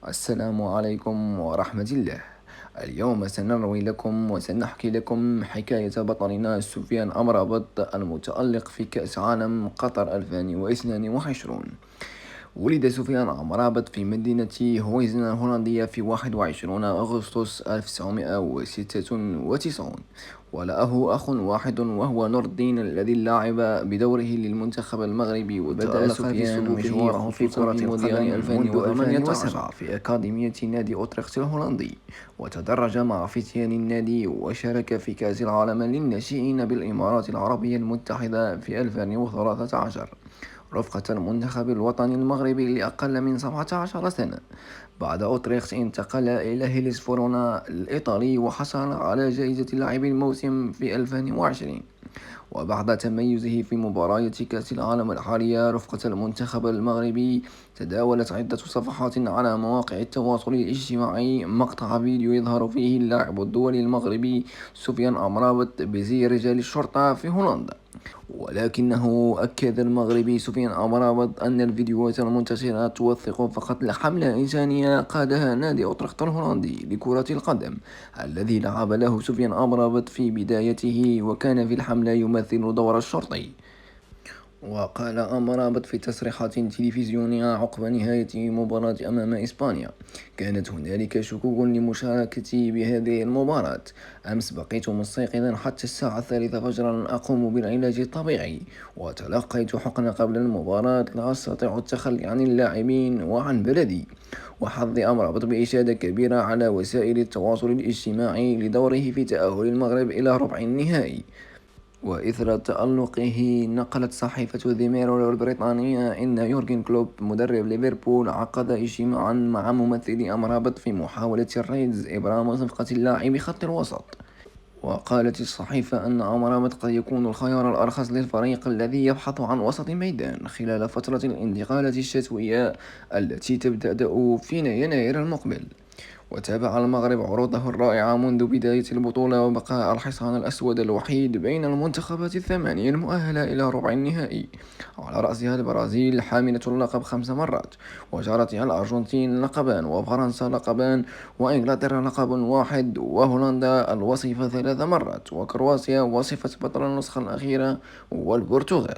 السلام عليكم ورحمة الله. اليوم سنروي لكم وسنحكي لكم حكاية بطلنا سفيان أمرابط المتألق في كأس عالم قطر 2022. ولد سفيان أمرابط في مدينة هويزن الهولندية في 21 أغسطس 1996، وله أخ واحد وهو نور الدين الذي لعب بدوره للمنتخب المغربي. بدأ سفيان مشواره في كرة القدم منذ 2018 في أكاديمية نادي أوتريخت الهولندي، وتدرج مع فتيان النادي وشارك في كأس العالم للناشئين بالإمارات العربية المتحدة في 2013 رفقة المنتخب الوطني المغربي لأقل من 17 سنة. بعد أوتريخت انتقل إلى هيلس فورونا الإيطالي وحصل على جائزة لاعب الموسم في 2020. وبعد تميزه في مباريات كأس العالم الحالية رفقة المنتخب المغربي، تداولت عدة صفحات على مواقع التواصل الاجتماعي مقطع فيديو يظهر فيه اللاعب الدولي المغربي سفيان أمرابط بزي رجال الشرطة في هولندا. ولكنه أكد المغربي سفيان أمرابط أن الفيديوهات المنتشرة توثق فقط حملة إنسانية قادها نادي أوترخت الهولندي لكرة القدم الذي لعب له سفيان أمرابط في بدايته، وكان في الحملة يمثل دور الشرطي. وقال أمرابط في تصريحات تلفزيونية عقب نهاية مباراة أمام إسبانيا: كانت هنالك شكوك لمشاركتي بهذه المباراة. أمس بقيت مستيقظا حتى الساعة 3 فجرا أقوم بالعلاج الطبيعي، وتلقيت حقن قبل المباراة. لا أستطيع التخلي عن اللاعبين وعن بلدي. وحظي أمرابط بإشادة كبيرة على وسائل التواصل الاجتماعي لدوره في تأهل المغرب إلى ربع النهائي. وإثر تألقه نقلت صحيفة ذا ميرور البريطانية إن يورغن كلوب مدرب ليفربول عقد اجتماعا مع ممثلي أمرابط في محاولة الريدز إبرام صفقة اللاعب خط الوسط. وقالت الصحيفة أن أمرابط قد يكون الخيار الأرخص للفريق الذي يبحث عن وسط ميدان خلال فترة الانتقالات الشتوية التي تبدأ في يناير المقبل. وتابع المغرب عروضه الرائعة منذ بداية البطولة، وبقى الحصان الأسود الوحيد بين المنتخبات الثمانية المؤهلة إلى ربع النهائي، على رأسها البرازيل حاملة اللقب 5 مرات، وجارتها الأرجنتين لقبان، وفرنسا لقبان، وإنجلترا لقب واحد، وهولندا الوصيفة 3 مرات، وكرواتيا وصفة بطل النسخة الأخيرة، والبرتغال.